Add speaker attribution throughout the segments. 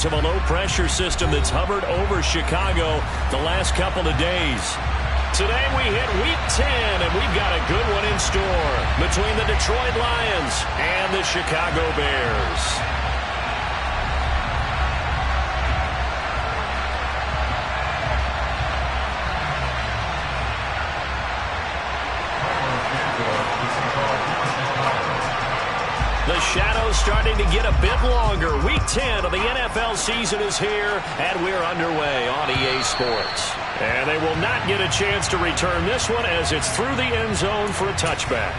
Speaker 1: of a low-pressure system that's hovered over Chicago the last couple of days. Today we hit Week 10, and we've got a good one in store between the Detroit Lions and the Chicago Bears. The shadow's starting to get a bit longer. Week 10 of the NFL season is here, and we're underway on EA Sports. And they will not get a chance to return this one as it's through the end zone for a touchback.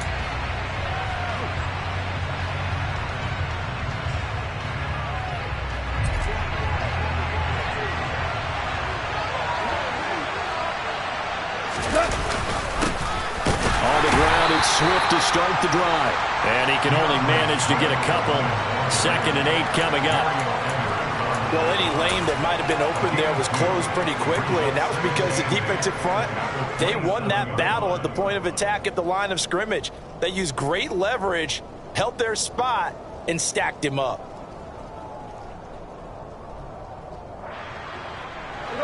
Speaker 1: On the ground, it's Swift to start the drive. And he can only manage to get a couple. 2nd and 8 coming up.
Speaker 2: Well, any lane that might have been open there was closed pretty quickly, and that was because the defensive front, they won that battle at the point of attack at the line of scrimmage. They used great leverage, held their spot, and stacked him up.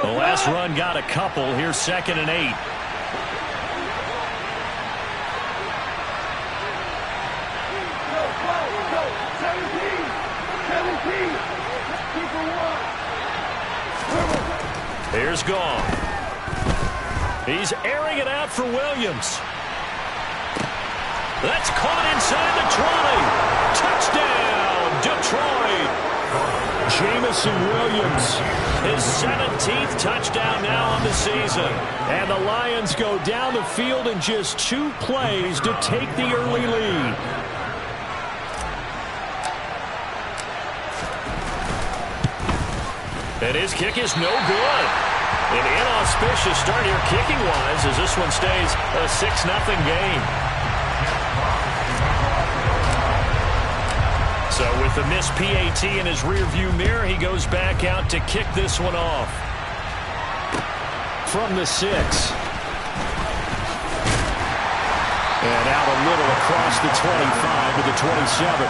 Speaker 1: The last run got a couple. Here's 2nd and 8. Here's Gone. He's airing it out for Williams. That's caught inside the 20. Touchdown, Detroit. Jamison Williams, his 17th touchdown now on the season. And the Lions go down the field in just 2 plays to take the early lead. And his kick is no good. An inauspicious start here kicking-wise as this one stays a 6-0 game. So with the missed PAT in his rearview mirror, he goes back out to kick this one off. From the 6. And out a little across the 25 to the 27.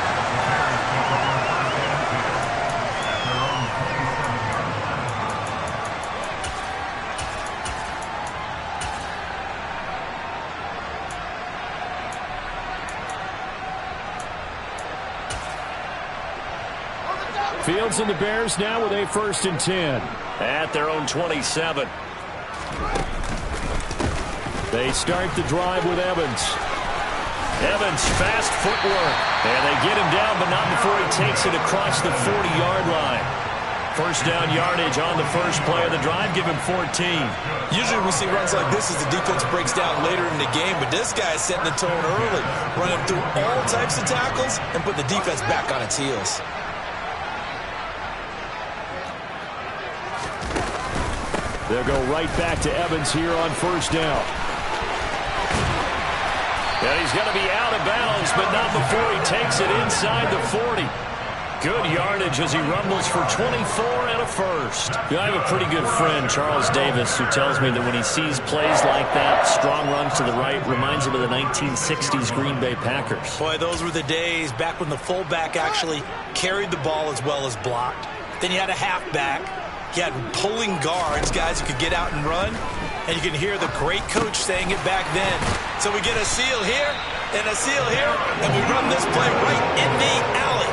Speaker 1: Fields and the Bears now with a 1st and 10 at their own 27. They start the drive with Evans. Evans, fast footwork. And they get him down, but not before he takes it across the 40-yard line. 1st down yardage on the first play of the drive. Give him 14.
Speaker 2: Usually we see runs like this as the defense breaks down later in the game, but this guy is setting the tone early, running through all types of tackles and put the defense back on its heels.
Speaker 1: They'll go right back to Evans here on 1st down. And he's going to be out of bounds, but not before he takes it inside the 40. Good yardage as he rumbles for 24 and a 1st. I have a pretty good friend, Charles Davis, who tells me that when he sees plays like that, strong runs to the right, reminds him of the 1960s Green Bay Packers.
Speaker 2: Boy, those were the days back when the fullback actually carried the ball as well as blocked. Then you had a halfback. You had pulling guards, guys who could get out and run. And you can hear the great coach saying it back then. So we get a seal here and a seal here, and we run this play right in the alley.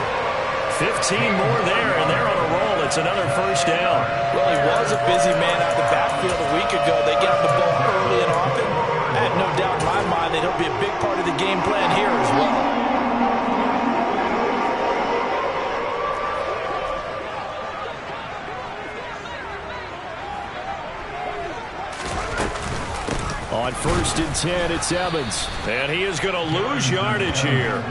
Speaker 1: 15 more there, and they're on a roll. It's another 1st down.
Speaker 2: Well, he was a busy man out the backfield a week ago. They got the ball early and often. I have no doubt in my mind that he'll be a big part of the game plan here as well. On 1st and 10, it's Evans. And he is going to lose yardage here.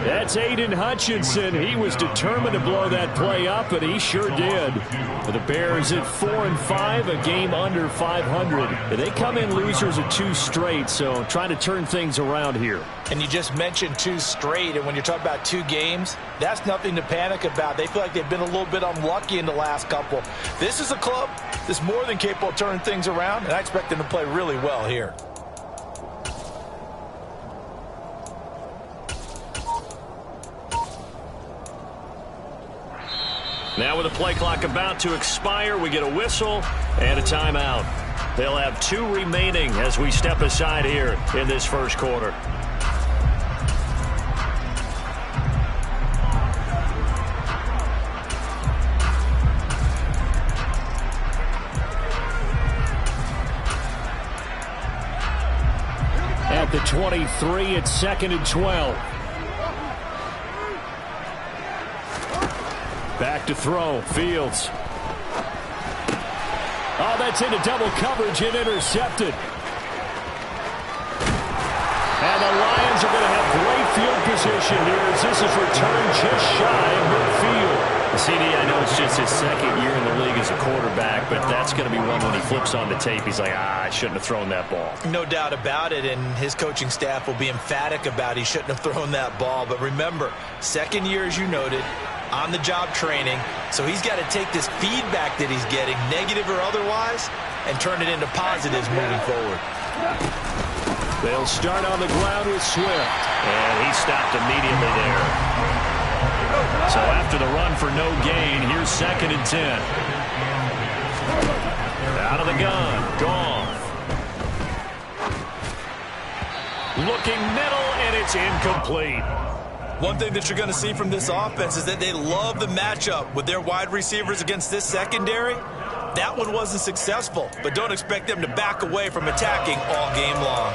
Speaker 2: That's Aiden Hutchinson. He was determined to blow that play up, and he sure did. The Bears at 4-5, a game under 500. They come in losers of 2 straight, so trying to turn things around here. And you just mentioned 2 straight, and when you're talking about 2 games, that's nothing to panic about. They feel like they've been a little bit unlucky in the last couple. This is a club that's more than capable of turning things around, and I expect them to play really well here.
Speaker 1: Now with the play clock about to expire, we get a whistle and a timeout. They'll have 2 remaining as we step aside here in this first quarter.
Speaker 2: At the 23, it's 2nd and 12. Back to throw. Fields. Oh, that's into double coverage and intercepted. And the Lions are going to have great field position here as this is returned just shy of midfield.
Speaker 1: CD, I know it's just his 2nd year in the league as a quarterback, but that's going to be one when he flips on the tape. He's like, I shouldn't have thrown that ball.
Speaker 3: No doubt about it, and his coaching staff will be emphatic about he shouldn't have thrown that ball. But remember, 2nd year, as you noted, on-the-job training, so he's got to take this feedback that he's getting, negative or otherwise, and turn it into positives moving forward.
Speaker 2: They'll start on the ground with Swift.
Speaker 1: And he stopped immediately there. So after the run for no gain, here's 2nd and 10. Out of the gun, Goff. Looking middle, and it's incomplete.
Speaker 3: One thing that you're going to see from this offense is that they love the matchup with their wide receivers against this secondary. That one wasn't successful, but don't expect them to back away from attacking all game long.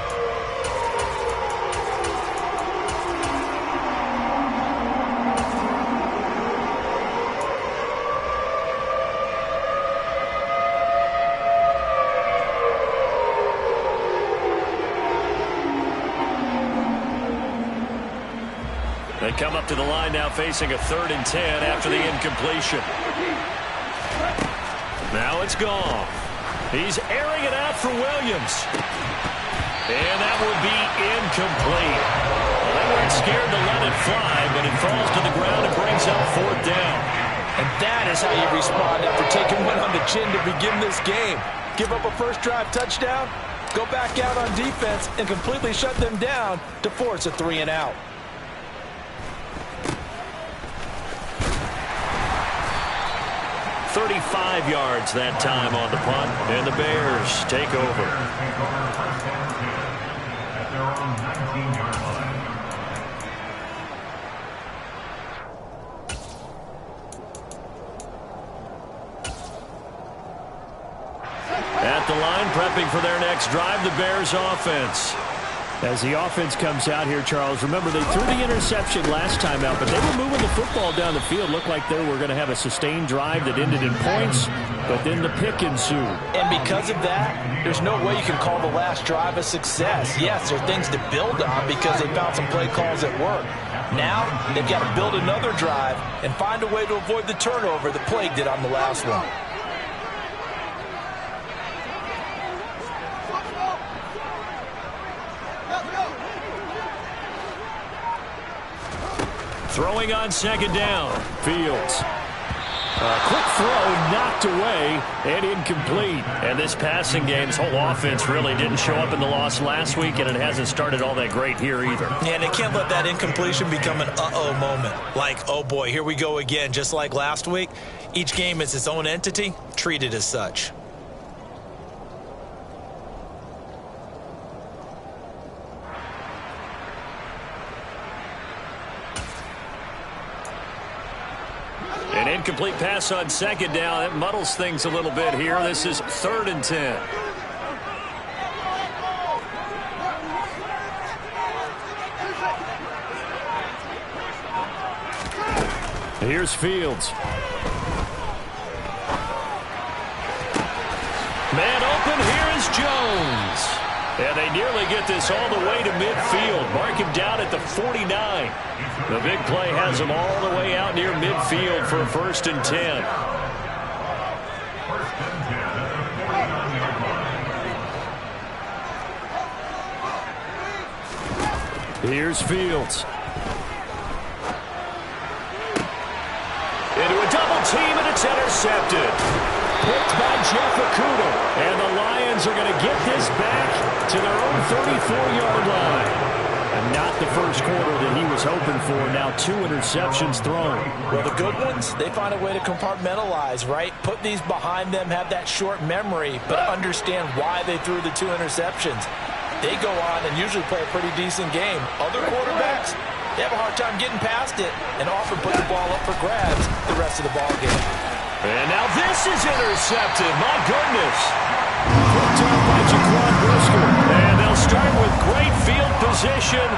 Speaker 1: They come up to the line now facing a 3rd and 10 after the incompletion. Now it's Goff. He's airing it out for Williams. And that would be incomplete. Well, they weren't scared to let it fly, but it falls to the ground and brings up 4th down.
Speaker 3: And that is how you respond after taking one on the chin to begin this game. Give up a first drive touchdown, go back out on defense, and completely shut them down to force a 3 and out.
Speaker 1: 35 yards that time on the punt, and the Bears take over. At the line, prepping for their next drive, the Bears offense.
Speaker 2: As the offense comes out here, Charles, remember they threw the interception last time out, but they were moving the football down the field. Looked like they were going to have a sustained drive that ended in points, but then the pick ensued.
Speaker 3: And because of that, there's no way you can call the last drive a success. Yes, there are things to build on because they found some play calls that work. Now, they've got to build another drive and find a way to avoid the turnover that plagued it on the last one.
Speaker 1: Throwing on 2nd down.
Speaker 2: Fields. A quick throw knocked away and incomplete.
Speaker 1: And this passing game's whole offense really didn't show up in the loss last week, and it hasn't started all that great here either.
Speaker 3: Yeah, and they can't let that incompletion become an uh-oh moment. Like, oh boy, here we go again, just like last week. Each game is its own entity, treated as such.
Speaker 1: An incomplete pass on 2nd down. That muddles things a little bit here. This is 3rd and 10.
Speaker 2: Here's Fields.
Speaker 1: Man open, here is Jones. And they nearly get this all the way to midfield. Mark him down at the 49. The big play has him all the way out near midfield for a 1st and 10.
Speaker 2: Here's Fields.
Speaker 1: Into a double team, and it's intercepted.
Speaker 2: Picked by Jeff Okudah. And the Lions are going to get this back to their own 34-yard line. And not the first quarter that he was hoping for. Now 2 interceptions thrown.
Speaker 3: Well, the good ones, they find a way to compartmentalize, right? Put these behind them, have that short memory, but understand why they threw the 2 interceptions. They go on and usually play a pretty decent game. Other quarterbacks, they have a hard time getting past it and often put the ball up for grabs the rest of the ball game.
Speaker 1: And now this is intercepted. My goodness. Picked up by Jaquan Brisker. And they'll start with great field position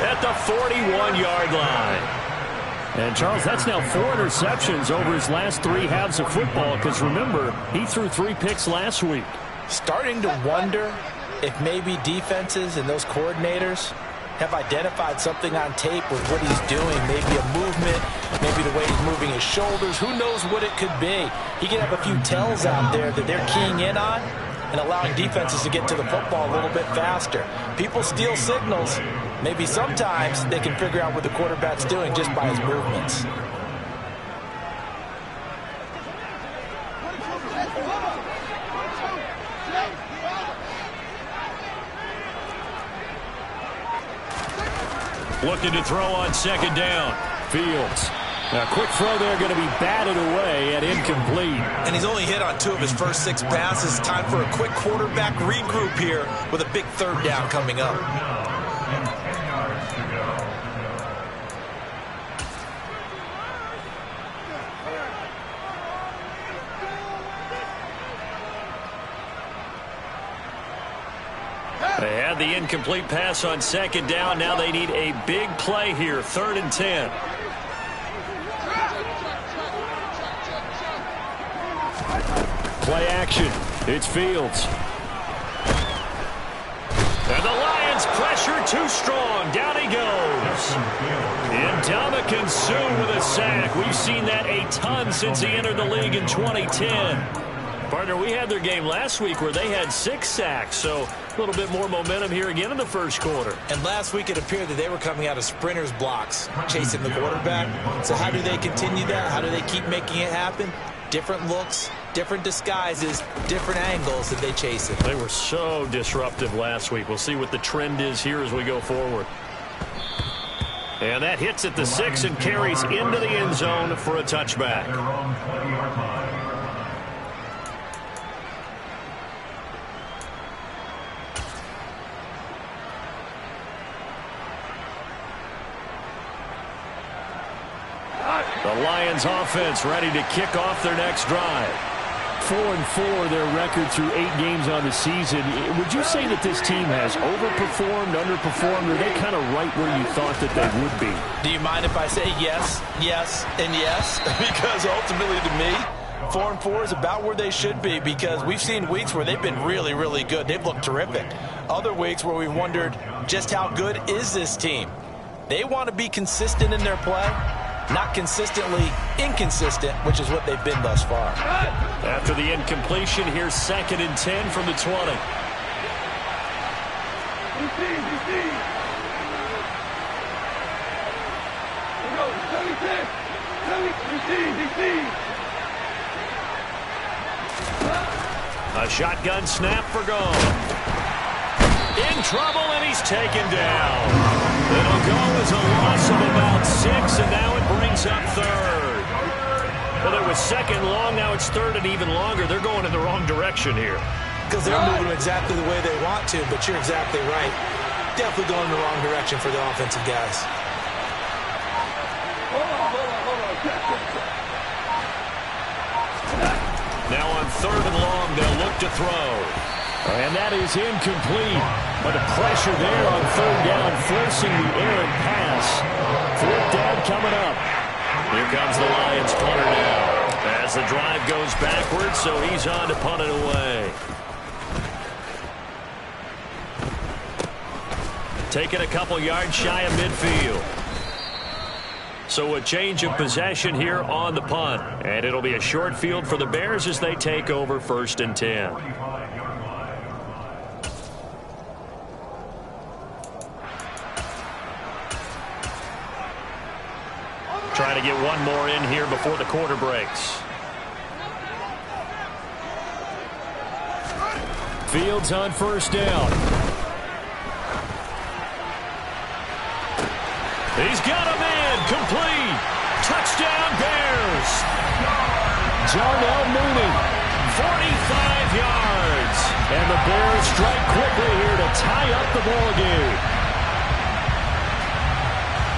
Speaker 1: at the 41-yard line.
Speaker 2: And, Charles, that's now 4 interceptions over his last 3 halves of football because, remember, he threw 3 picks last week.
Speaker 3: Starting to wonder if maybe defenses and those coordinators have identified something on tape with what he's doing. Maybe a movement, maybe the way he's moving his shoulders. Who knows what it could be? He could have a few tells out there that they're keying in on and allowing defenses to get to the football a little bit faster. People steal signals. Maybe sometimes they can figure out what the quarterback's doing just by his movements.
Speaker 1: Looking to throw on second down.
Speaker 2: Fields. A quick throw there going to be batted away and incomplete.
Speaker 3: And he's only hit on 2 of his first 6 passes. Time for a quick quarterback regroup here with a big 3rd down coming up.
Speaker 1: They had the incomplete pass on second down. Now they need a big play here. 3rd and 10.
Speaker 2: Play action. It's Fields.
Speaker 1: And the Lions pressure too strong. Down he goes. Ndamukong Suh with a sack. We've seen that a ton since he entered the league in 2010. Partner, we had their game last week where they had 6 sacks, so a little bit more momentum here again in the first quarter.
Speaker 3: And last week it appeared that they were coming out of sprinters blocks, chasing the quarterback. So how do they continue that? How do they keep making it happen? Different looks, different disguises, different angles that they chase it.
Speaker 1: They were so disruptive last week. We'll see what the trend is here as we go forward. And that hits at the 6 and carries into the end zone for a touchback. The Lions offense ready to kick off their next drive.
Speaker 2: 4-4 their record through 8 games on the season. Would you say that this team has overperformed, underperformed, or are they kind of right where you thought that they would be?
Speaker 3: Do you mind if I say yes, yes, and yes? Because ultimately to me, 4-4 is about where they should be because we've seen weeks where they've been really, really good. They've looked terrific. Other weeks where we wondered just how good is this team. They want to be consistent in their play. Not consistently inconsistent, which is what they've been thus far.
Speaker 1: After the incompletion, here's 2nd and 10 from the 20. A shotgun snap for Gone. In trouble, and he's taken down. It'll go as a loss of about 6, and now it brings up 3rd. Well, it was 2nd long, now it's 3rd and even longer. They're going in the wrong direction here.
Speaker 3: Because they're moving exactly the way they want to, but you're exactly right. Definitely going in the wrong direction for the offensive guys.
Speaker 1: Now on 3rd and long, they'll look to throw.
Speaker 2: And that is incomplete. But the pressure there on 3rd down, forcing the errant pass. 4th down coming up.
Speaker 1: Here comes the Lions punter now. As the drive goes backwards, so he's on to punt it away. Taking a couple yards shy of midfield. So a change of possession here on the punt. And it'll be a short field for the Bears as they take over 1st and 10. Trying to get one more in here before the quarter breaks.
Speaker 2: Fields on 1st down.
Speaker 1: He's got a man. Complete. Touchdown, Bears.
Speaker 2: Darnell Mooney.
Speaker 1: 45 yards.
Speaker 2: And the Bears strike quickly here to tie up the ball game.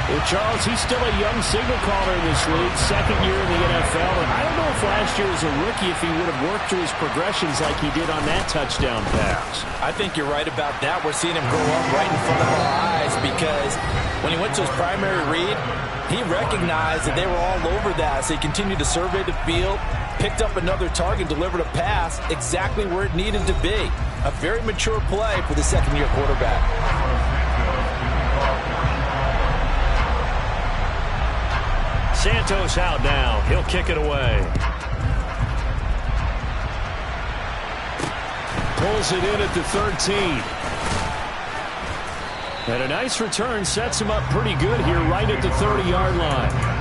Speaker 2: Well, Charles, he's still a young signal caller in this league, second year in the NFL. And I don't know if last year as a rookie if he would have worked through his progressions like he did on that touchdown pass.
Speaker 3: I think you're right about that. We're seeing him grow up right in front of our eyes because when he went to his primary read, he recognized that they were all over that. So he continued to survey the field, picked up another target, delivered a pass exactly where it needed to be. A very mature play for the second-year quarterback.
Speaker 1: Santos out now. He'll kick it away.
Speaker 2: Pulls it in at the 13. And a nice return sets him up pretty good here right at the 30-yard line.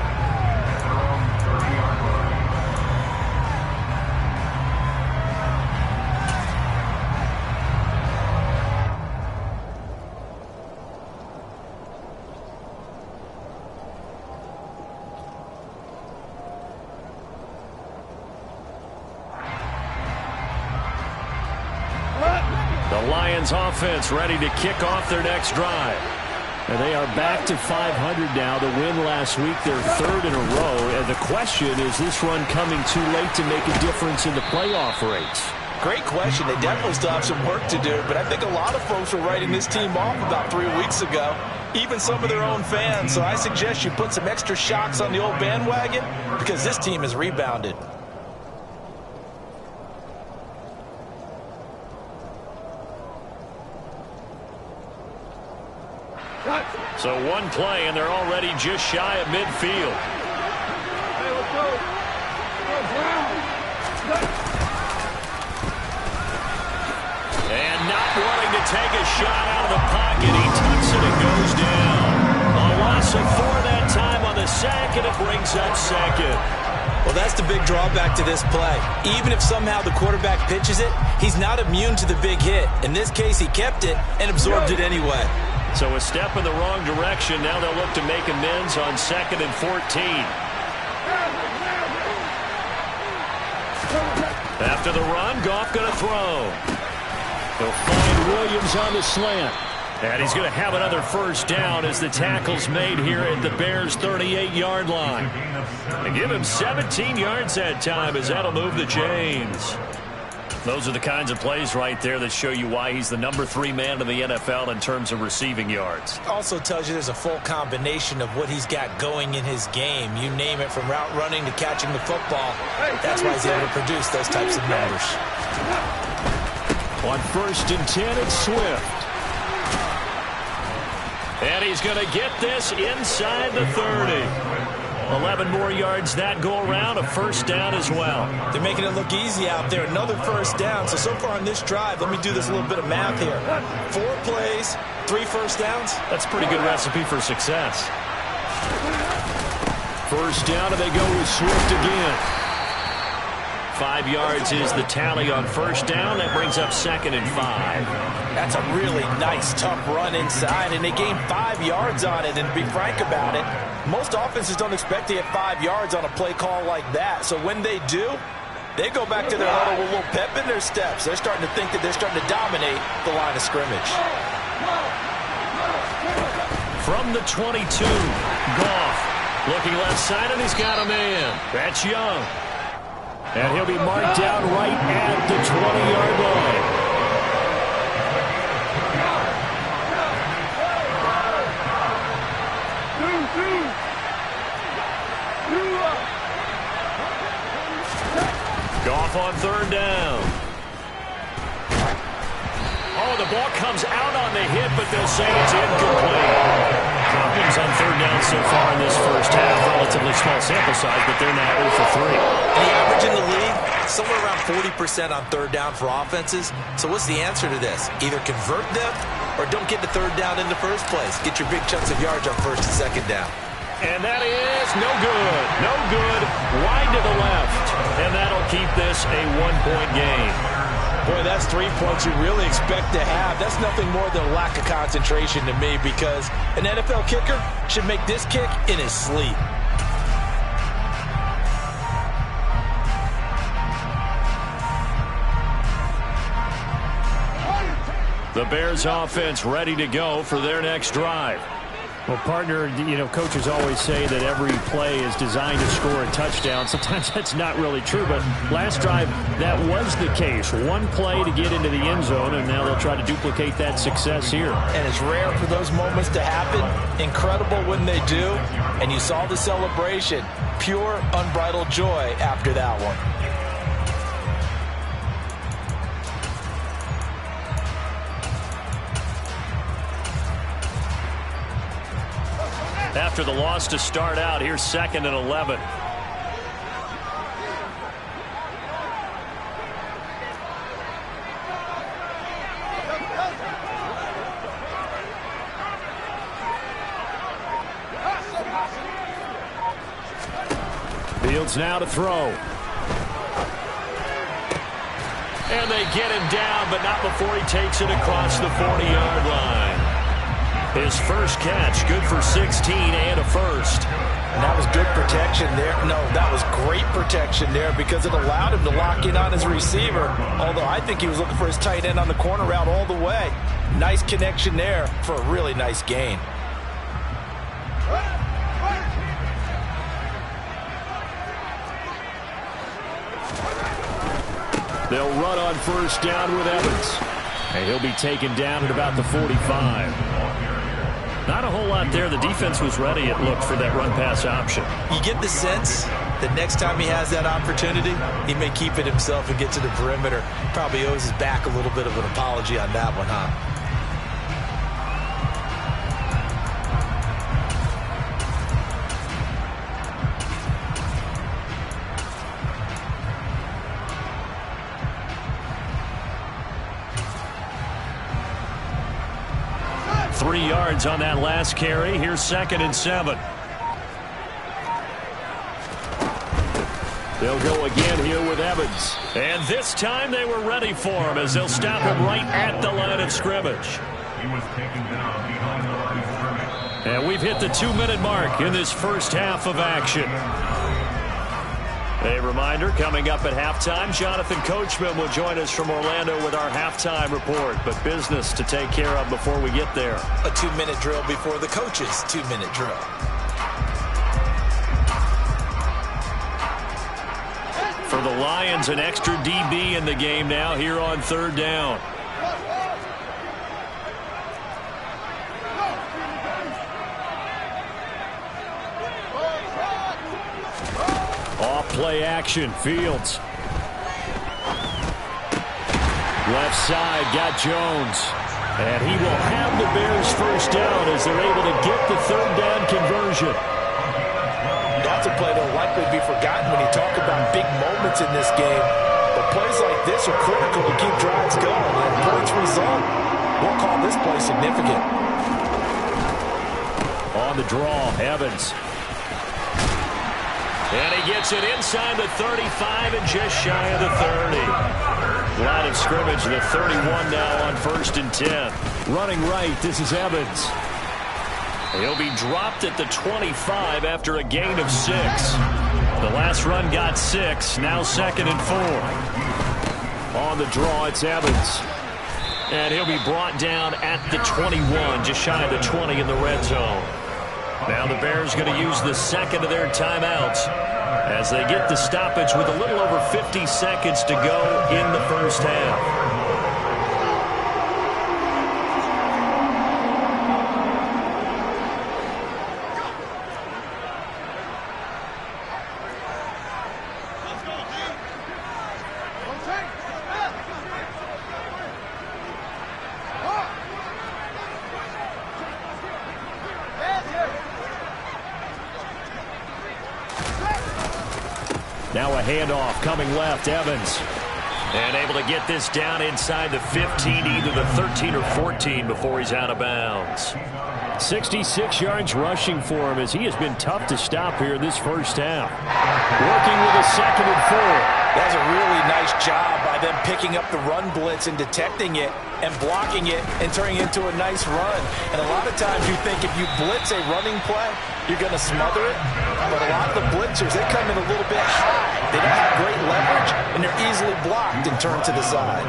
Speaker 1: The Lions offense ready to kick off their next drive.
Speaker 2: And they are back to 500 now. The win last week, their third in a row. And the question, is this run coming too late to make a difference in the playoff race?
Speaker 3: Great question. They definitely still have some work to do, but I think a lot of folks were writing this team off about 3 weeks ago, even some of their own fans. So I suggest you put some extra shocks on the old bandwagon because this team has rebounded.
Speaker 1: So one play, and they're already just shy of midfield. And not wanting to take a shot out of the pocket, he tucks it and goes down. A loss of 4 that time on the sack, and it brings up second.
Speaker 3: Well, that's the big drawback to this play. Even if somehow the quarterback pitches it, he's not immune to the big hit. In this case, he kept it and absorbed it anyway.
Speaker 1: So a step in the wrong direction. Now they'll look to make amends on 2nd and 14. After the run, Goff going to throw.
Speaker 2: They'll find Williams on the slant.
Speaker 1: And he's going to have another first down as the tackle's made here at the Bears' 38-yard line. And give him 17 yards that time as that'll move the chains. Those are the kinds of plays right there that show you why he's the number 3 man in the NFL in terms of receiving yards.
Speaker 3: Also tells you there's a full combination of what he's got going in his game. You name it, from route running to catching the football. That's why he's able to produce those types of numbers.
Speaker 2: On 1st and 10, it's Swift.
Speaker 1: And he's going to get this inside the 30. 11 more yards that go around, a first down as well.
Speaker 3: They're making it look easy out there. Another first down. So far on this drive, let me do this a little bit of math here. 4 plays, 3 first downs.
Speaker 1: That's a pretty good recipe for success.
Speaker 2: First down, and they go with Swift again.
Speaker 1: 5 yards is the tally on first down. That brings up 2nd and 5.
Speaker 3: That's a really nice, tough run inside, and they gained 5 yards on it. And to be frank about it, most offenses don't expect to get 5 yards on a play call like that. So when they do, they go back to their huddle with a little pep in their steps. They're starting to think that they're starting to dominate the line of scrimmage.
Speaker 1: From the 22, Goff looking left side, and he's got a man. That's Young.
Speaker 2: And he'll be marked down right at the 20-yard line.
Speaker 1: Goff on 3rd down. Oh, the ball comes out on the hit, but they'll say it's incomplete. Problems on 3rd down so far in this first half. Relatively small sample size, but they're now 0 for 3.
Speaker 3: And the average in the league, somewhere around 40% on 3rd down for offenses. So what's the answer to this? Either convert them or don't get the 3rd down in the first place. Get your big chunks of yards on 1st and 2nd down.
Speaker 1: And that is no good. No good. Wide to the left. And that'll keep this a 1-point game.
Speaker 3: Boy, that's 3 points you really expect to have. That's nothing more than a lack of concentration to me, because an NFL kicker should make this kick in his sleep.
Speaker 1: The Bears offense ready to go for their next drive.
Speaker 2: Well, partner, coaches always say that every play is designed to score a touchdown. Sometimes that's not really true, but last drive, that was the case. One play to get into the end zone, and now they'll try to duplicate that success here.
Speaker 3: And it's rare for those moments to happen. Incredible when they do. And you saw the celebration. Pure, unbridled joy after that one.
Speaker 1: After the loss to start out, here's 2nd and 11.
Speaker 2: Fields now to throw.
Speaker 1: And they get him down, but not before he takes it across the 40-yard line. His first catch, good for 16 and a first.
Speaker 3: And that was good protection there. No, that was great protection there, because it allowed him to lock in on his receiver. Although I think he was looking for his tight end on the corner route all the way. Nice connection there for a really nice gain.
Speaker 2: They'll run on first down with Evans. And he'll be taken down at about the 45.
Speaker 1: Not a whole lot there. The defense was ready, it looked, for that run-pass option.
Speaker 3: You get the sense that next time he has that opportunity, he may keep it himself and get to the perimeter. Probably owes his back a little bit of an apology on that one, huh?
Speaker 1: Yards on that last carry. Here's 2nd and 7.
Speaker 2: They'll go again here with Evans.
Speaker 1: And this time they were ready for him, as they'll stop him right at the line of scrimmage. And we've hit the 2-minute mark in this first half of action. A reminder, coming up at halftime, Jonathan Coachman will join us from Orlando with our halftime report. But business to take care of before we get there.
Speaker 3: A 2-minute drill before the coach's 2-minute drill.
Speaker 1: For the Lions, an extra DB in the game now here on 3rd down.
Speaker 2: Play action. Fields. Left side, got Jones. And he will have the Bears first down as they're able to get the 3rd down conversion.
Speaker 3: That's a play that will likely be forgotten when you talk about big moments in this game. But plays like this are critical to keep drives going, and points result. We'll call this play significant.
Speaker 2: On the draw, Evans.
Speaker 1: And he gets it inside the 35 and just shy of the 30. Line of scrimmage, the 31 now on 1st and 10.
Speaker 2: Running right, this is Evans.
Speaker 1: He'll be dropped at the 25 after a gain of 6. The last run got 6, now 2nd and 4.
Speaker 2: On the draw, it's Evans.
Speaker 1: And he'll be brought down at the 21, just shy of the 20 in the red zone. Now the Bears going to use the 2nd of their timeouts as they get the stoppage with a little over 50 seconds to go in the first half.
Speaker 2: Now a handoff coming left, Evans.
Speaker 1: And able to get this down inside the 15, either the 13 or 14 before he's out of bounds.
Speaker 2: 66 yards rushing for him as he has been tough to stop here this first half. Working with a 2nd and 4.
Speaker 3: That's a really nice nice job by them picking up the run blitz and detecting it and blocking it and turning it into a nice run. And a lot of times you think if you blitz a running play, you're going to smother it. But a lot of the blitzers, they come in a little bit high. They don't have great leverage, and they're easily blocked and turned to the side.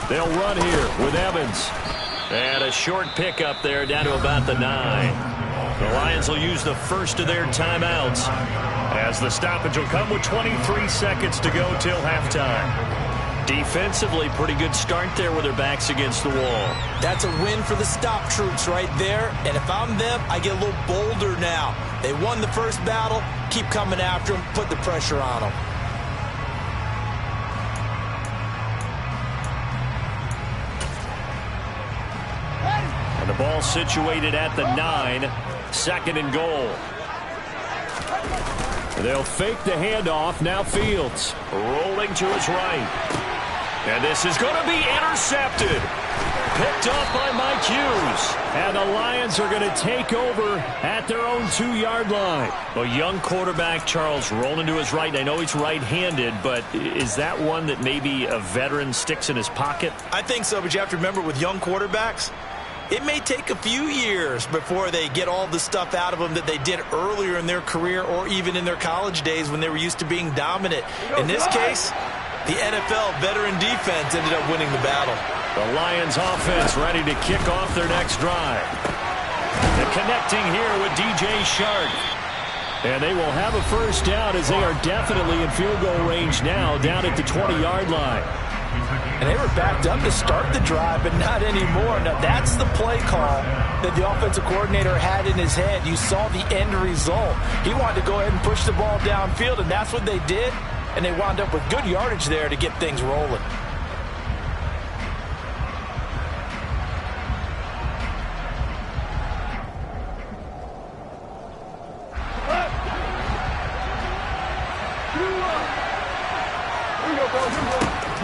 Speaker 2: They'll run here with Evans.
Speaker 1: And a short pickup there down to about the 9. The Lions will use the first of their timeouts as the stoppage will come with 23 seconds to go till halftime. Defensively, pretty good start there with their backs against the wall.
Speaker 3: That's a win for the stop troops right there. And if I'm them, I get a little bolder now. They won the first battle. Keep coming after them. Put the pressure on them.
Speaker 2: And the ball situated at the 9. Second and goal. They'll fake the handoff. Now Fields rolling to his right. And this is going to be intercepted. Picked off by Mike Hughes. And the Lions are going to take over at their own 2-yard line.
Speaker 1: A young quarterback, Charles, rolling to his right. I know he's right-handed, but is that one that maybe a veteran sticks in his pocket?
Speaker 3: I think so, but you have to remember with young quarterbacks, it may take a few years before they get all the stuff out of them that they did earlier in their career or even in their college days when they were used to being dominant. In this case, the NFL veteran defense ended up winning the battle.
Speaker 2: The Lions offense ready to kick off their next drive. And connecting here with DJ Chark. And they will have a first down as they are definitely in field goal range now down at the 20-yard line.
Speaker 3: And they were backed up to start the drive, but not anymore. Now, that's the play call that the offensive coordinator had in his head. You saw the end result. He wanted to go ahead and push the ball downfield, and that's what they did. And they wound up with good yardage there to get things rolling.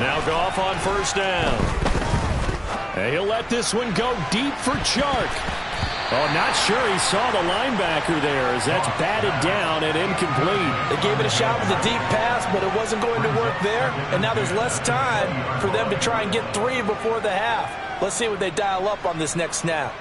Speaker 2: Now Goff on first down. And he'll let this one go deep for Chark. Oh, not sure he saw the linebacker there as that's batted down and incomplete.
Speaker 3: They gave it a shot with a deep pass, but it wasn't going to work there. And now there's less time for them to try and get 3 before the half. Let's see what they dial up on this next snap.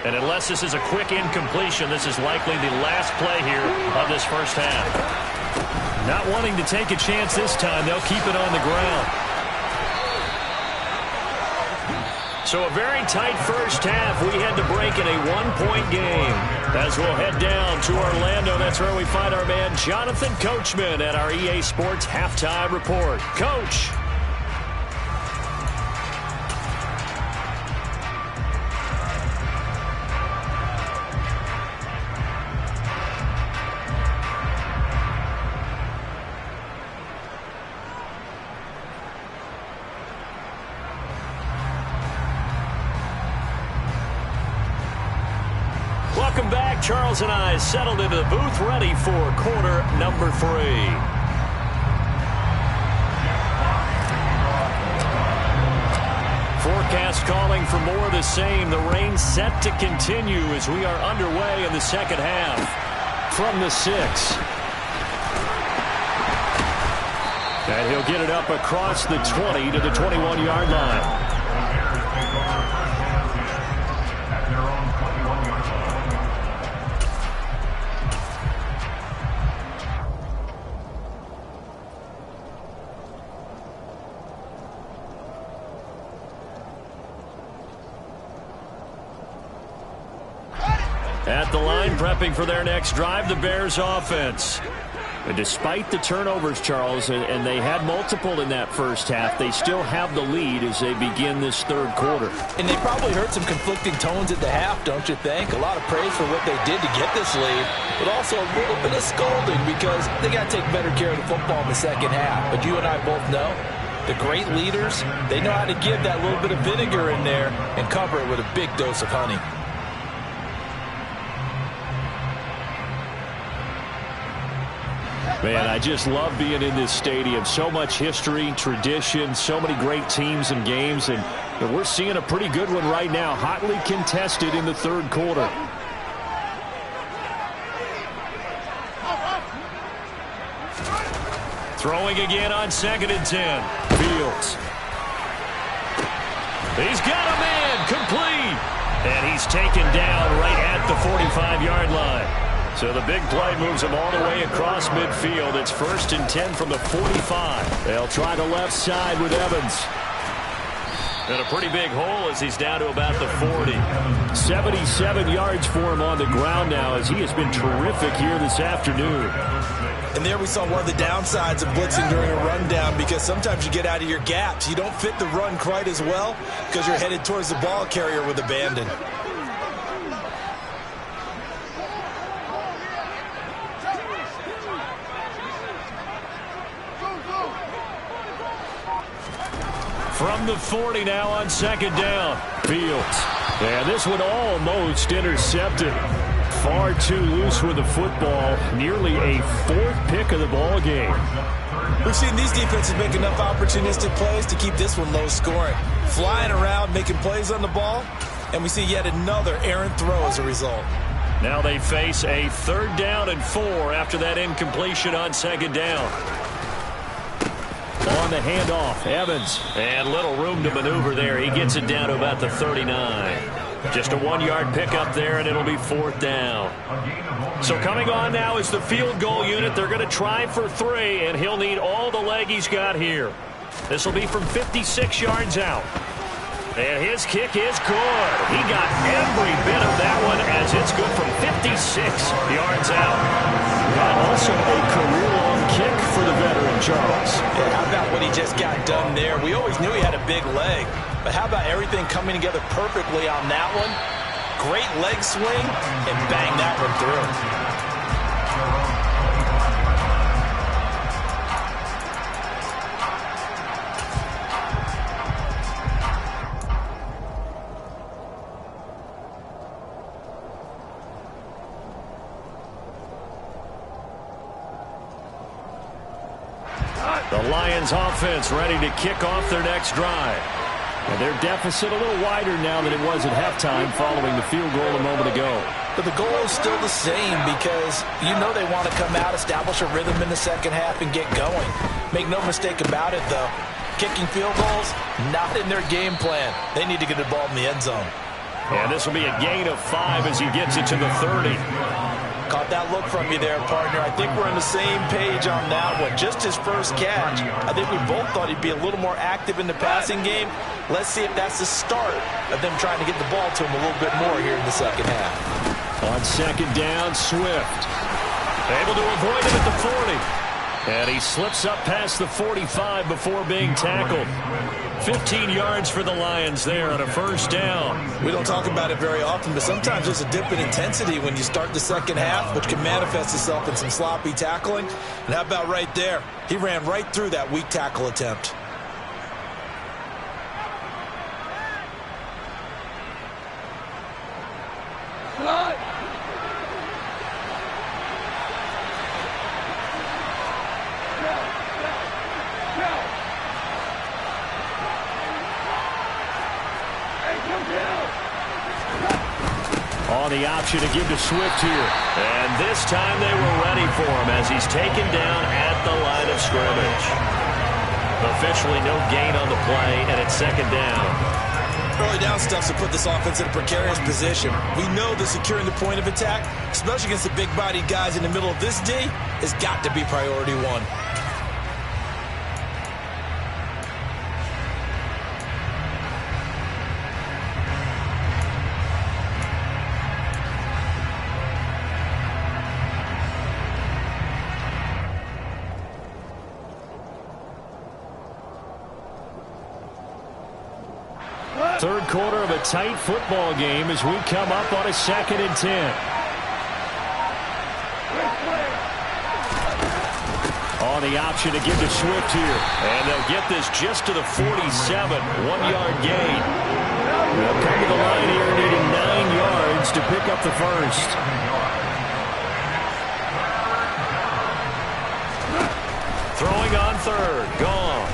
Speaker 1: And unless this is a quick incompletion, this is likely the last play here of this first half.
Speaker 2: Not wanting to take a chance this time, they'll keep it on the ground.
Speaker 1: So a very tight first half. We had to break in a 1-point game. As we'll head down to Orlando, that's where we find our man Jonathan Coachman at our EA Sports Halftime Report. Coach. Welcome back. Charles and I settled into the booth ready for quarter number 3. Forecast calling for more of the same. The rain set to continue as we are underway in the second half.
Speaker 2: From the 6. And he'll get it up across the 20 to the 21-yard line.
Speaker 1: At the line, prepping for their next drive, the Bears offense.
Speaker 2: And despite the turnovers, Charles, and they had multiple in that first half, they still have the lead as they begin this third quarter.
Speaker 3: And they probably heard some conflicting tones at the half, don't you think? A lot of praise for what they did to get this lead, but also a little bit of scolding because they got to take better care of the football in the second half. But you and I both know the great leaders, they know how to give that little bit of vinegar in there and cover it with a big dose of honey.
Speaker 2: Man, I just love being in this stadium. So much history, tradition, so many great teams and games, and we're seeing a pretty good one right now, hotly contested in the third quarter. Throwing again on 2nd and 10. Fields. He's got a man, complete. And he's taken down right at the 45-yard line. So the big play moves him all the way across midfield. It's 1st and 10 from the 45. They'll try the left side with Evans. And a pretty big hole as he's down to about the 40. 77 yards for him on the ground now as he has been terrific here this afternoon.
Speaker 3: And there we saw one of the downsides of blitzing during a rundown, because sometimes you get out of your gaps. You don't fit the run quite as well because you're headed towards the ball carrier with abandon.
Speaker 2: From the 40 now on 2nd down. Fields. And this one almost intercepted. Far too loose with the football. Nearly a 4th pick of the ball game.
Speaker 3: We've seen these defenses make enough opportunistic plays to keep this one low scoring. Flying around, making plays on the ball, and we see yet another errant throw as a result.
Speaker 2: Now they face a 3rd down and 4 after that incompletion on 2nd down. On the handoff, Evans. And little room to maneuver there. He gets it down to about the 39. Just a 1-yard pickup there, and it'll be 4th down. So coming on now is the field goal unit. They're going to try for 3, and he'll need all the leg he's got here. This will be from 56 yards out. And his kick is good. He got every bit of that one as it's good from 56 yards out. And also a career-long kick for the veteran, Charles.
Speaker 3: Yeah, how about what he just got done there? We always knew he had a big leg, but how about everything coming together perfectly on that one? Great leg swing, and bang that one through.
Speaker 2: The Lions offense ready to kick off their next drive. And their deficit a little wider now than it was at halftime following the field goal a moment ago.
Speaker 3: But the goal is still the same, because you know they want to come out, establish a rhythm in the second half, and get going. Make no mistake about it, though. Kicking field goals, not in their game plan. They need to get the ball in the end zone.
Speaker 2: And this will be a gain of 5 as he gets it to the 30.
Speaker 3: Caught that look from you there, partner. I think we're on the same page on that one. Just his first catch. I think we both thought he'd be a little more active in the passing game. Let's see if that's the start of them trying to get the ball to him a little bit more here in the second half.
Speaker 2: On 2nd down, Swift. Able to avoid him at the 40. And he slips up past the 45 before being tackled. 15 yards for the Lions there on a 1st down.
Speaker 3: We don't talk about it very often, but sometimes there's a dip in intensity when you start the second half, which can manifest itself in some sloppy tackling. And how about right there? He ran right through that weak tackle attempt.
Speaker 2: On the option to give to Swift here. And this time they were ready for him as he's taken down at the line of scrimmage. Officially no gain on the play, and it's 2nd down.
Speaker 3: Early down stuff to put this offense in a precarious position. We know that securing the point of attack, especially against the big-bodied guys in the middle of this D, has got to be priority 1.
Speaker 2: Third quarter of a tight football game as we come up on a 2nd and 10. On the option to give to Swift here. And they'll get this just to the 47. 1-yard gain. They'll come to the line here needing 9 yards to pick up the 1st.
Speaker 1: Throwing on third. Gone.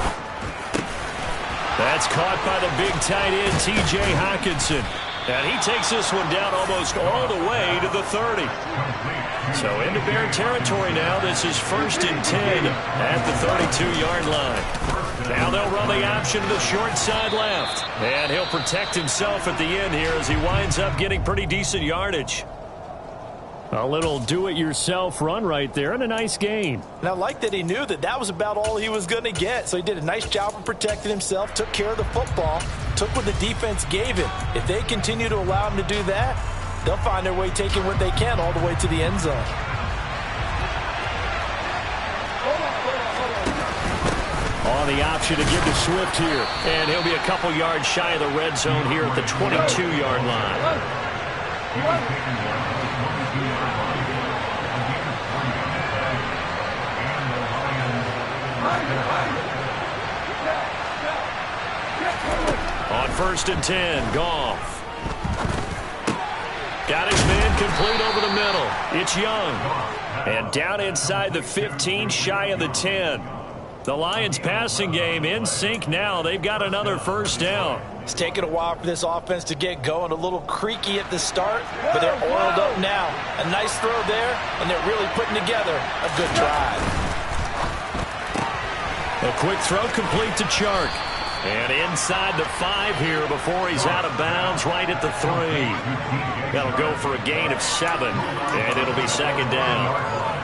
Speaker 1: That's caught by the big tight end, T.J. Hockenson. And he takes this one down almost all the way to the 30. So into Bear territory now. This is 1st and 10 at the 32-yard line. Now they'll run the option to the short side left. And he'll protect himself at the end here as he winds up getting pretty decent yardage.
Speaker 2: A little do-it-yourself run right there and a nice gain.
Speaker 3: And I like that he knew that that was about all he was going to get. So he did a nice job of protecting himself, took care of the football, took what the defense gave him. If they continue to allow him to do that, they'll find their way taking what they can all the way to the end zone.
Speaker 1: On the option to give to Swift here. And he'll be a couple yards shy of the red zone here at the 22-yard line. On 1st and 10, Goff. Got his man complete over the middle. It's Young. And down inside the 15, shy of the 10. The Lions passing game in sync now. They've got another first down.
Speaker 3: It's taken a while for this offense to get going. A little creaky at the start, but they're oiled up now. A nice throw there, and they're really putting together a good drive.
Speaker 1: A quick throw complete to Chark. And inside the 5 here before he's out of bounds right at the 3. That'll go for a gain of 7, and it'll be 2nd down.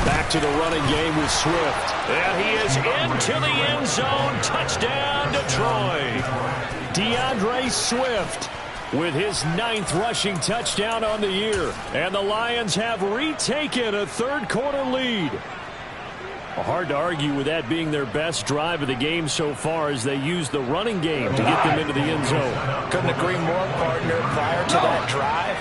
Speaker 2: Back to the running game with Swift.
Speaker 1: And he is into the end zone. Touchdown, Detroit.
Speaker 2: DeAndre Swift with his 9th rushing touchdown on the year. And the Lions have retaken a third-quarter lead. Hard to argue with that being their best drive of the game so far as they use the running game to get them into the end zone.
Speaker 3: Couldn't agree more, partner. Prior to that drive,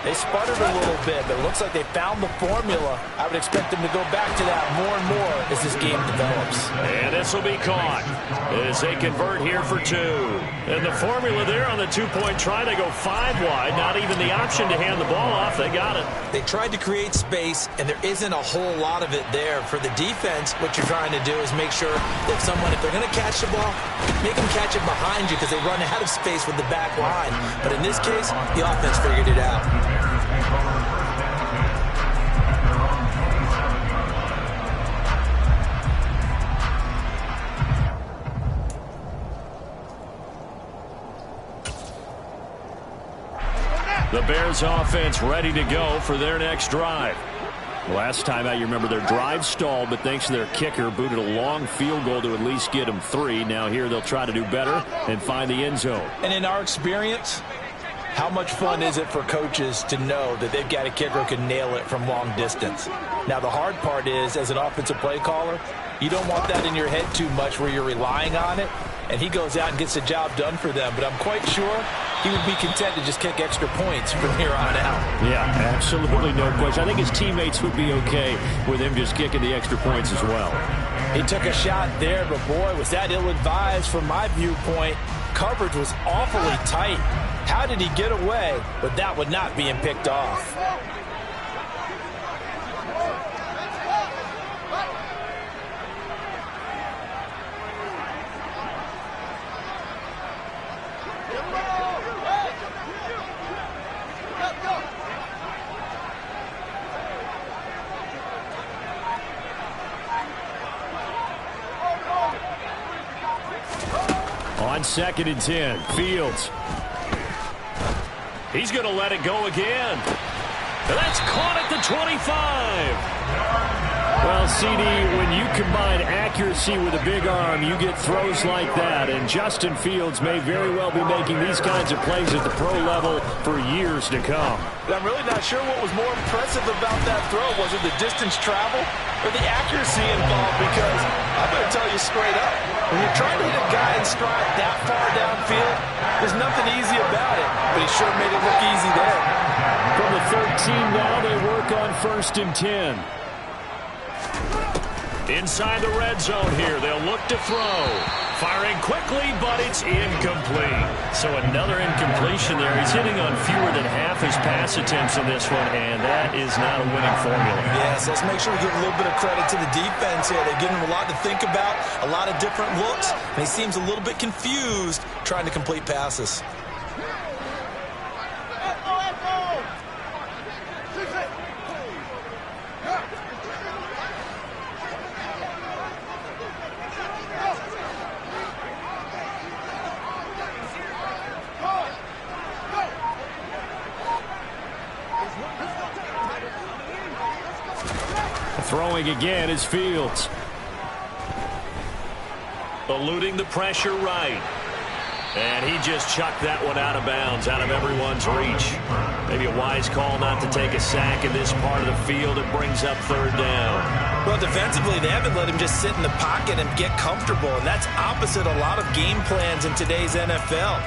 Speaker 3: they sputtered a little bit, but it looks like they found the formula. I would expect them to go back to that more and more as this game develops.
Speaker 1: And this will be caught as they convert here for 2. And the formula there on the 2-point try, they go 5 wide. Not even the option to hand the ball off. They got it.
Speaker 3: They tried to create space, and there isn't a whole lot of it there. For the defense, what you're trying to do is make sure that if they're going to catch the ball, make them catch it behind you because they run out of space with the back line. But in this case, the offense figured it out.
Speaker 1: The Bears offense ready to go for their next drive.
Speaker 2: Last time out, you remember their drive stalled, but thanks to their kicker, booted a long field goal to at least get them 3. Now here they'll try to do better and find the end zone.
Speaker 3: And in our experience, how much fun is it for coaches to know that they've got a kicker who can nail it from long distance? Now, the hard part is, as an offensive play caller, you don't want that in your head too much where you're relying on it, and he goes out and gets the job done for them. But I'm quite sure he would be content to just kick extra points from here on out.
Speaker 2: Yeah, absolutely no question. I think his teammates would be okay with him just kicking the extra points as well.
Speaker 3: He took a shot there, but boy, was that ill-advised from my viewpoint. Coverage was awfully tight. How did he get away with that one not being picked off?
Speaker 2: On 2nd and 10, Fields.
Speaker 1: He's going to let it go again. That's caught at the 25.
Speaker 2: Well, CD, when you combine accuracy with a big arm, you get throws like that. And Justin Fields may very well be making these kinds of plays at the pro level for years to come.
Speaker 3: I'm really not sure what was more impressive about that throw. Was it the distance travel, or but the accuracy involved, because I'm going to tell you straight up, when you're trying to hit a guy in stride that far downfield, there's nothing easy about it, but he sure made it look easy there.
Speaker 2: From the 13 now, they work on 1st and 10.
Speaker 1: Inside the red zone here, they'll look to throw. Firing quickly, but it's incomplete. So another incompletion there. He's hitting on fewer than half his pass attempts in this one, and that is not a winning formula.
Speaker 3: Yes, let's make sure we give a little bit of credit to the defense here. They're giving him a lot to think about, a lot of different looks, and he seems a little bit confused trying to complete passes.
Speaker 2: Throwing again is Fields.
Speaker 1: Eluding the pressure right. And he just chucked that one out of bounds, out of everyone's reach. Maybe a wise call not to take a sack in this part of the field. It brings up 3rd down.
Speaker 3: Well, defensively, they haven't let him just sit in the pocket and get comfortable, and that's opposite a lot of game plans in today's NFL.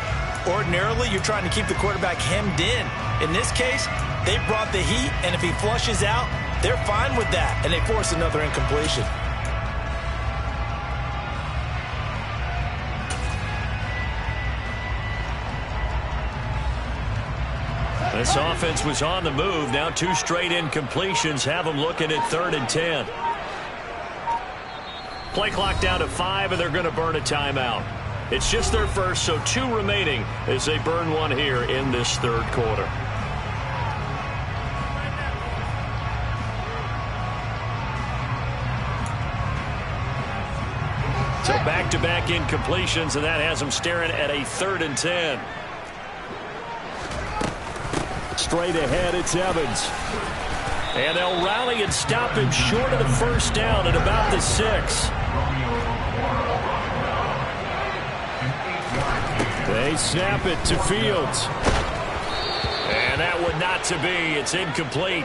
Speaker 3: Ordinarily, you're trying to keep the quarterback hemmed in. In this case, they brought the heat, and if he flushes out, they're fine with that, and they force another incompletion.
Speaker 1: This offense was on the move. Now 2 straight incompletions have them looking at 3rd and 10. Play clock down to 5, and they're going to burn a timeout. It's just their first, so 2 remaining as they burn one here in this 3rd quarter. So back-to-back incompletions, and that has them staring at a 3rd and 10.
Speaker 2: Straight ahead, it's Evans.
Speaker 1: And they'll rally and stop him short of the 1st down at about the 6.
Speaker 2: They snap it to Fields.
Speaker 1: And that would not to be. It's incomplete.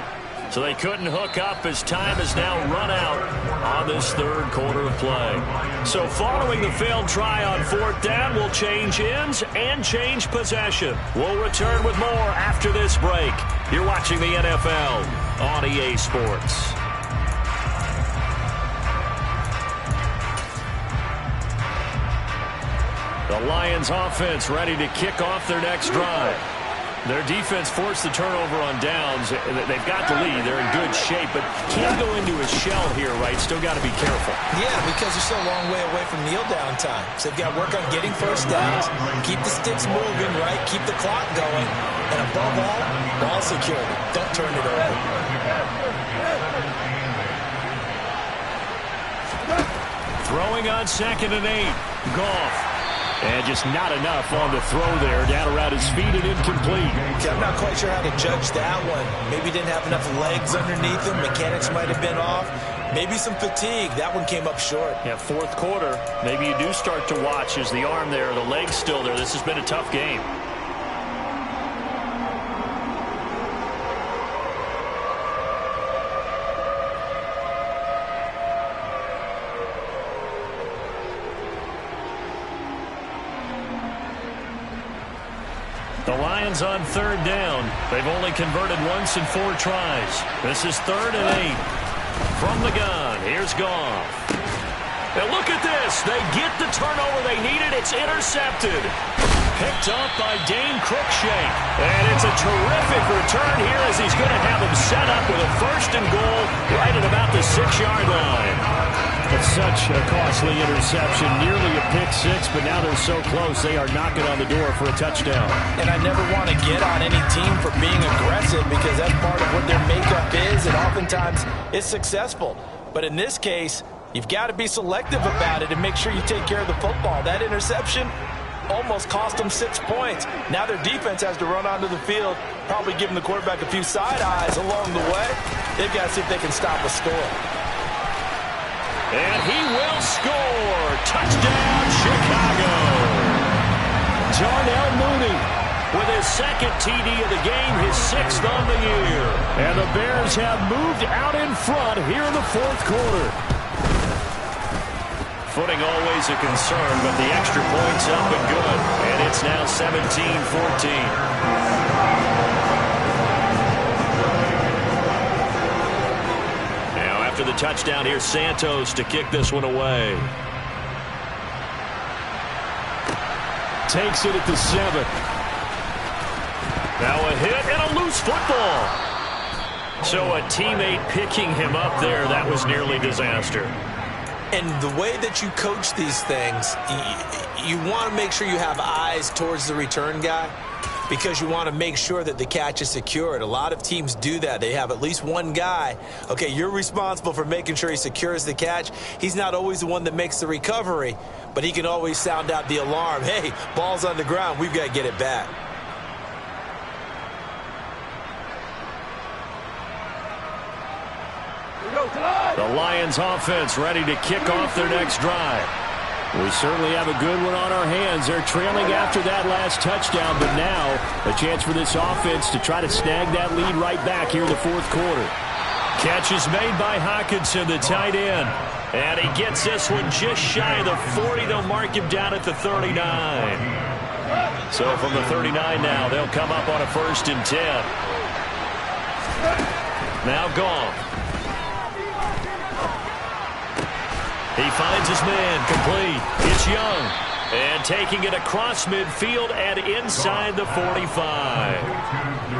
Speaker 1: So they couldn't hook up as time has now run out on this 3rd quarter of play. So following the failed try on 4th down, we'll change ends and change possession. We'll return with more after this break. You're watching the NFL on EA Sports. The Lions offense ready to kick off their next drive. Their defense forced the turnover on downs. They've got the lead. They're in good shape, but can't go into a shell here, right? Still got to be careful.
Speaker 3: Yeah, because they're still a long way away from kneel down time. So they've got to work on getting 1st downs, keep the sticks moving, right? Keep the clock going. And above all, ball security. Don't turn it over.
Speaker 1: Throwing on 2nd and 8. Goff.
Speaker 2: And just not enough on the throw there. Down around his feet and incomplete.
Speaker 3: Okay, I'm not quite sure how to judge that one. Maybe didn't have enough legs underneath him. Mechanics might have been off. Maybe some fatigue. That one came up short.
Speaker 1: Yeah, 4th quarter. Maybe you do start to watch. Is the arm there, the leg's still there? This has been a tough game. The Lions on 3rd down. They've only converted once in 4 tries. This is 3rd and 8. From the gun, here's Goff. Now look at this. They get the turnover they needed. It's intercepted. Picked up by Dane Cruikshank. And it's a terrific return here as he's going to have them set up with a 1st and goal right at about the 6-yard line.
Speaker 2: It's such a costly interception, nearly a pick 6, but now they're so close they are knocking on the door for a touchdown.
Speaker 3: And I never want to get on any team for being aggressive because that's part of what their makeup is, and oftentimes it's successful. But in this case, you've got to be selective about it and make sure you take care of the football. That interception almost cost them 6 points. Now their defense has to run onto the field, probably giving the quarterback a few side eyes along the way. They've got to see if they can stop a score.
Speaker 1: And he will score. Touchdown, Chicago.
Speaker 2: Darnell Mooney
Speaker 1: with his second TD of the game, his 6th on the year.
Speaker 2: And the Bears have moved out in front here in the fourth quarter.
Speaker 1: Footing always a concern, but the extra point's up and good. And it's now 17-14. Now after the touchdown, here's Santos to kick this one away.
Speaker 2: Takes it at the 7.
Speaker 1: Now a hit and a loose football. So a teammate picking him up there, that was nearly disaster.
Speaker 3: And the way that you coach these things, you want to make sure you have eyes towards the return guy because you want to make sure that the catch is secured. A lot of teams do that. They have at least one guy. Okay, you're responsible for making sure he secures the catch. He's not always the one that makes the recovery, but he can always sound out the alarm. Hey, ball's on the ground. We've got to get it back.
Speaker 1: The Lions offense ready to kick off their next drive.
Speaker 2: We certainly have a good one on our hands. They're trailing after that last touchdown, but now a chance for this offense to try to snag that lead right back here in the fourth quarter.
Speaker 1: Catch is made by Hockenson, the tight end. And he gets this one just shy of the 40. They'll mark him down at the 39. So from the 39 now, they'll come up on a 1st and 10. Now Goff. He finds his man, complete. It's Young. And taking it across midfield and inside the 45.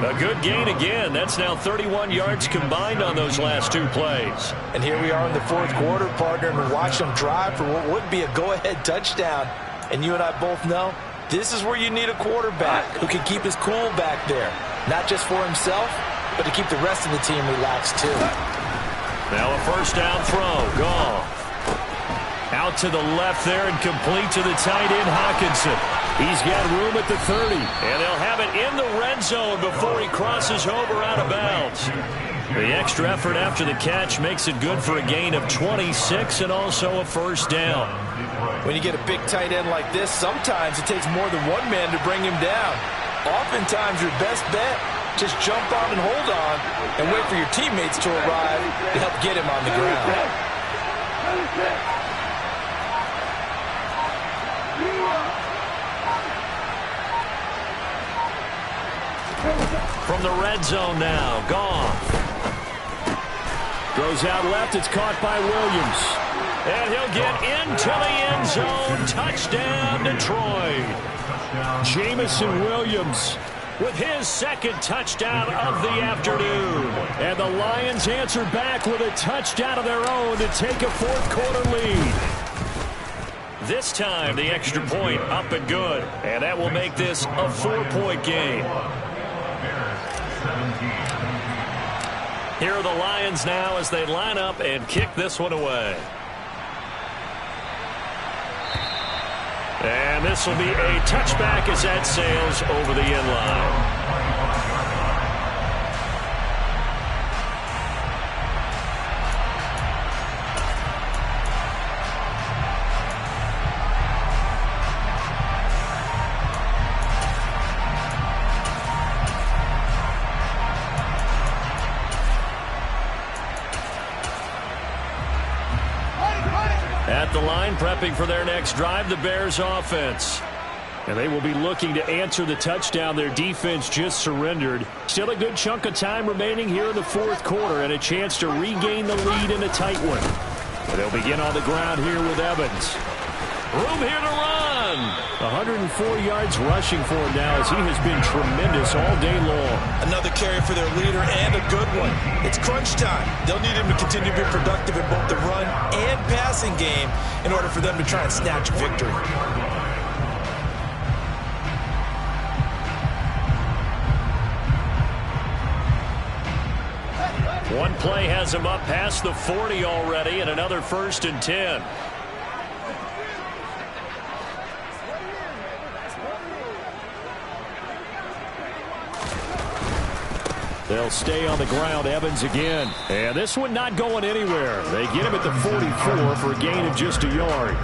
Speaker 1: A good gain again. That's now 31 yards combined on those last 2 plays.
Speaker 3: And here we are in the fourth quarter, partner, and watch them drive for what would be a go-ahead touchdown. And you and I both know this is where you need a quarterback who can keep his cool back there. Not just for himself, but to keep the rest of the team relaxed too.
Speaker 1: Now a 1st down throw. Goff. Out to the left there and complete to the tight end, Hockenson. He's got room at the 30. And they'll have it in the red zone before he crosses over out of bounds. The extra effort after the catch makes it good for a gain of 26 and also a 1st down.
Speaker 3: When you get a big tight end like this, sometimes it takes more than one man to bring him down. Oftentimes your best bet, just jump on and hold on and wait for your teammates to arrive to help get him on the ground.
Speaker 1: From the red zone now, Goff.
Speaker 2: Goes out left, it's caught by Williams.
Speaker 1: And he'll get into the end zone. Touchdown, Detroit.
Speaker 2: Jamison Williams
Speaker 1: with his 2nd touchdown of the afternoon.
Speaker 2: And the Lions answer back with a touchdown of their own to take a fourth quarter lead.
Speaker 1: This time, the extra point up and good. And that will make this a 4-point game. Here are the Lions now as they line up and kick this one away. And this will be a touchback as that sails over the end line. At the line, prepping for their next drive, the Bears offense.
Speaker 2: And they will be looking to answer the touchdown their defense just surrendered. Still a good chunk of time remaining here in the fourth quarter and a chance to regain the lead in a tight one. And they'll begin on the ground here with Evans.
Speaker 1: Room here to run.
Speaker 2: 104 yards rushing for him now as he has been tremendous all day long.
Speaker 3: Another carry for their leader and a good one. It's crunch time. They'll need him to continue to be productive in both the run and passing game in order for them to try and snatch a victory.
Speaker 1: One play has him up past the 40 already and another 1st and 10.
Speaker 2: They'll stay on the ground, Evans again. And this one not going anywhere. They get him at the 44 for a gain of just a yard.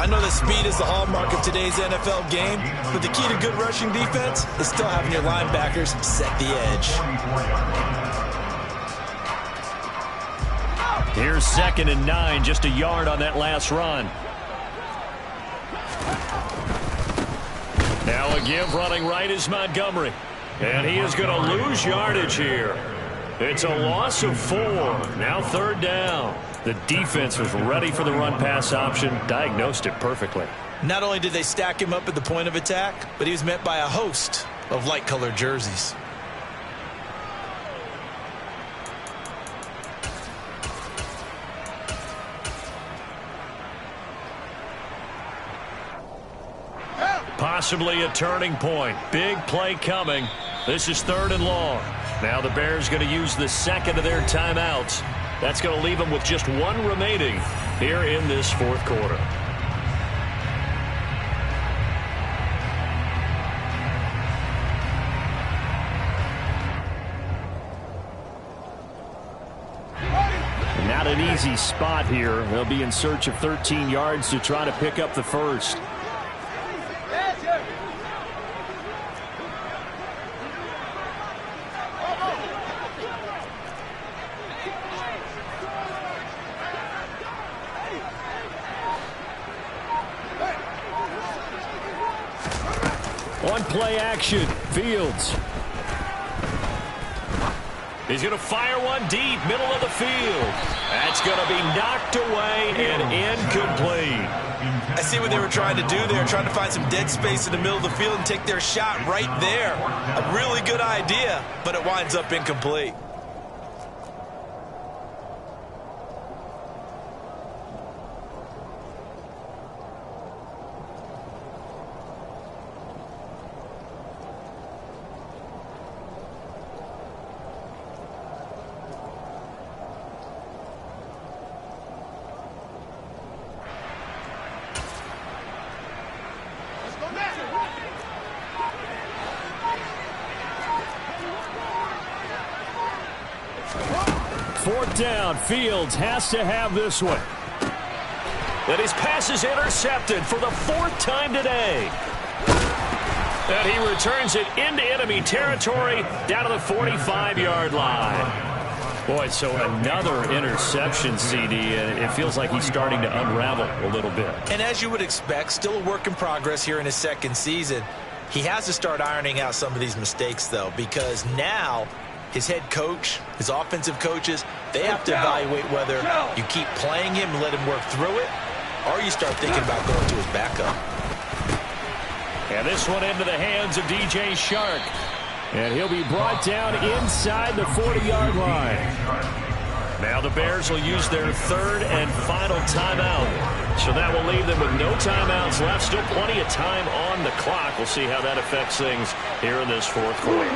Speaker 3: I know that speed is the hallmark of today's NFL game, but the key to good rushing defense is still having your linebackers set the edge.
Speaker 2: Here's 2nd and 9, just a yard on that last run. Now a give running right is Montgomery. And he is going to lose yardage here. It's a loss of 4. Now 3rd down. The defense was ready for the run-pass option, diagnosed it perfectly.
Speaker 3: Not only did they stack him up at the point of attack, but he was met by a host of light-colored jerseys.
Speaker 2: Possibly a turning point. Big play coming. This is 3rd and long. Now the Bears going to use the second of their timeouts. That's going to leave them with just 1 remaining here in this 4th quarter. Not an easy spot here. They'll be in search of 13 yards to try to pick up the first. On play action, Fields. He's going to fire one deep, middle of the field. That's going to be knocked away and incomplete.
Speaker 3: I see what they were trying to do there, trying to find some dead space in the middle of the field and take their shot right there. A really good idea, but it winds up incomplete.
Speaker 2: Fourth down, Fields has to have this one. And his pass is intercepted for the 4th time today. And he returns it into enemy territory down to the 45-yard line. Boy, so another interception, CD, and it feels like he's starting to unravel a little bit.
Speaker 3: And as you would expect, still a work in progress here in his 2nd season. He has to start ironing out some of these mistakes, though, because now his head coach, his offensive coaches, they have to evaluate whether you keep playing him and let him work through it, or you start thinking about going to his backup.
Speaker 2: And this one into the hands of DJ Shark. And he'll be brought down inside the 40-yard line. Now the Bears will use their 3rd and final timeout. So that will leave them with no timeouts left. Still plenty of time on the clock. We'll see how that affects things here in this 4th quarter.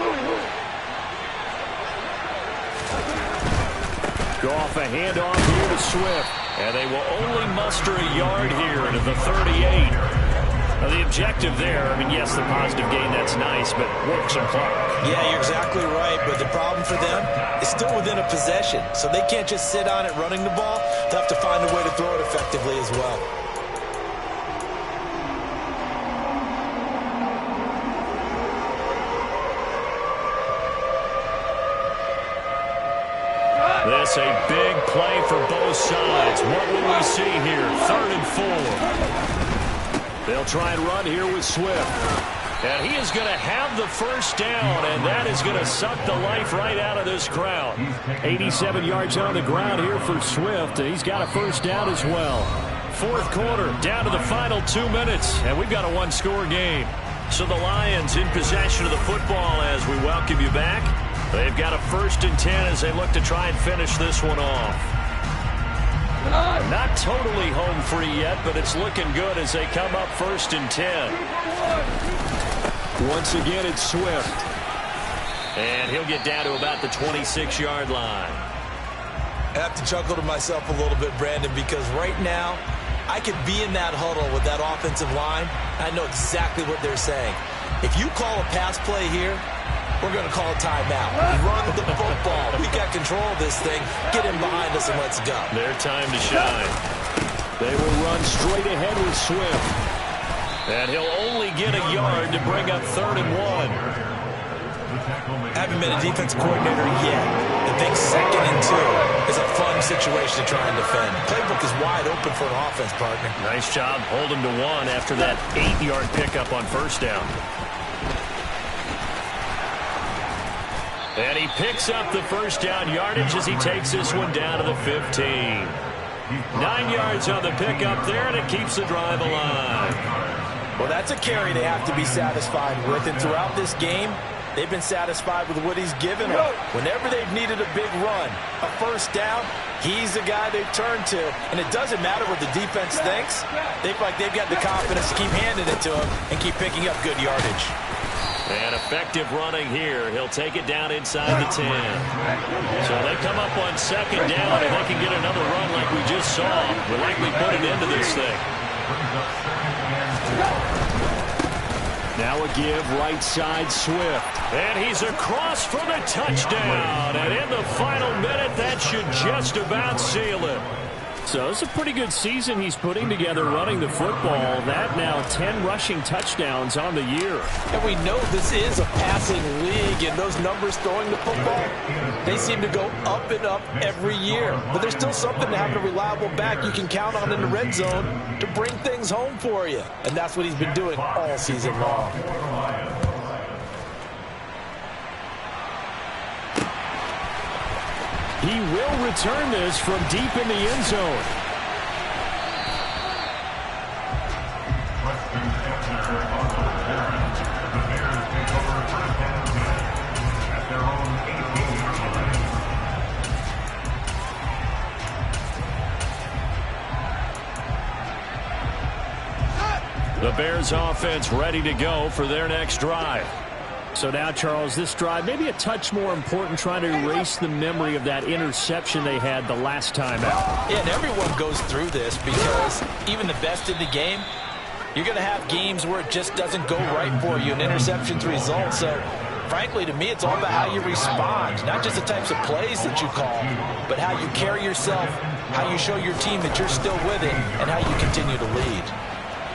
Speaker 2: Go off a handoff here to Swift. And they will only muster a yard here into the 38. Now the objective there, I mean, yes, the positive gain, that's nice, but work some clock.
Speaker 3: Yeah, you're exactly right, but the problem for them is still within a possession. So they can't just sit on it running the ball. They'll have to find a way to throw it effectively as well.
Speaker 2: This a big play for both sides. What will we see here? 3rd and 4. They'll try and run here with Swift. And he is going to have the first down, and that is going to suck the life right out of this crowd. 87 yards on the ground here for Swift. He's got a first down as well. 4th quarter, down to the final 2 minutes, and we've got a 1-score game. So the Lions in possession of the football as we welcome you back. They've got a 1st and 10 as they look to try and finish this one off. Not totally home free yet, but it's looking good as they come up 1st and 10. Once again, it's Swift. And he'll get down to about the 26-yard line.
Speaker 3: I have to chuckle to myself a little bit, Brandon, because right now I could be in that huddle with that offensive line. I know exactly what they're saying. If you call a pass play here, we're going to call a timeout. Run the football. We got control of this thing. Get him behind us and let's go.
Speaker 2: Their time to shine. They will run straight ahead with Swift.
Speaker 1: And he'll only get a yard to bring up 3rd and 1.
Speaker 3: Haven't been a defense coordinator yet. I think 2nd and 2 is a fun situation to try and defend. Playbook is wide open for an offense, partner.
Speaker 1: Nice job holding to 1 after that 8-yard pickup on 1st down. And he picks up the 1st down yardage as he takes this one down to the 15. 9 yards on the pickup there, and it keeps the drive alive.
Speaker 3: Well, that's a carry they have to be satisfied with. And throughout this game, they've been satisfied with what he's given them. Whenever they've needed a big run, a 1st down, he's the guy they've turned to. And it doesn't matter what the defense thinks. They feel like they've got the confidence to keep handing it to him and keep picking up good yardage.
Speaker 1: And effective running here. He'll take it down inside the 10. So they come up on 2nd down, and they can get another run like we just saw. We'll likely put an end to this thing.
Speaker 2: Now a give right side Swift.
Speaker 1: And he's across for the touchdown. And in the final minute, that should just about seal it.
Speaker 2: So it's a pretty good season he's putting together running the football. That now 10 rushing touchdowns on the year.
Speaker 3: And we know this is a passing league, and those numbers throwing the football, they seem to go up and up every year. But there's still something to having a reliable back you can count on in the red zone to bring things home for you. And that's what he's been doing all season long.
Speaker 2: He will return this from deep in the end zone.
Speaker 1: The Bears offense ready to go for their next drive.
Speaker 2: So now, Charles, this drive maybe a touch more important, trying to erase the memory of that interception they had the last time out.
Speaker 3: Yeah, and everyone goes through this because even the best in the game, you're going to have games where it just doesn't go right for you, and interceptions result. So, frankly, to me, it's all about how you respond, not just the types of plays that you call, but how you carry yourself, how you show your team that you're still with it, and how you continue to lead.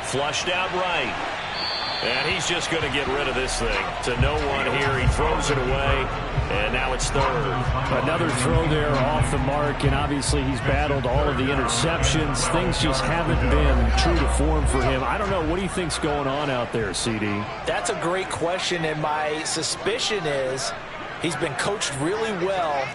Speaker 1: Flushed out right. And he's just going to get rid of this thing. To no one here. He throws it away. And now it's 3rd.
Speaker 2: Another throw there off the mark. And obviously he's battled all of the interceptions. Things just haven't been true to form for him. I don't know. What do you think's going on out there, CD?
Speaker 3: That's a great question. And my suspicion is he's been coached really well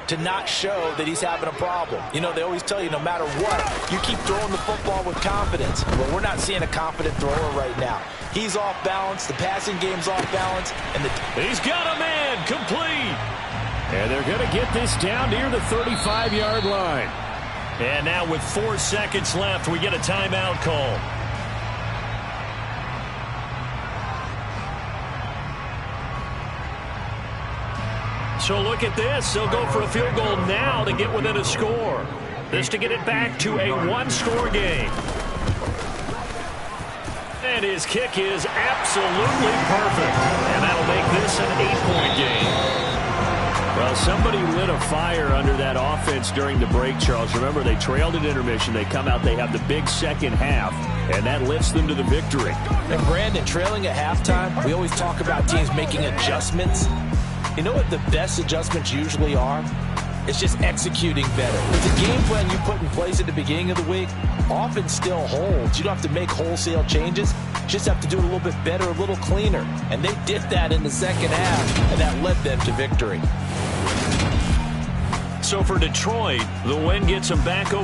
Speaker 3: to not show that he's having a problem. You know, they always tell you no matter what, you keep throwing the football with confidence. Well, we're not seeing a confident thrower right now. He's off balance. The passing game's off balance. And
Speaker 1: he's got a man complete.
Speaker 2: And they're going to get this down near the 35-yard line.
Speaker 1: And now with 4 seconds left, we get a timeout call. So look at this. They'll go for a field goal now to get within a score. This to get it back to a 1-score game. And his kick is absolutely perfect. And that'll make this an 8-point game.
Speaker 2: Well, somebody lit a fire under that offense during the break, Charles. Remember, they trailed at intermission. They come out, they have the big second half, and that lifts them to the victory.
Speaker 3: And Brandon, trailing at halftime, we always talk about teams making adjustments. You know what the best adjustments usually are? It's just executing better. The game plan you put in place at the beginning of the week often still holds. You don't have to make wholesale changes. You just have to do it a little bit better, a little cleaner. And they did that in the second half, and that led them to victory.
Speaker 1: So for Detroit, the win gets them back over.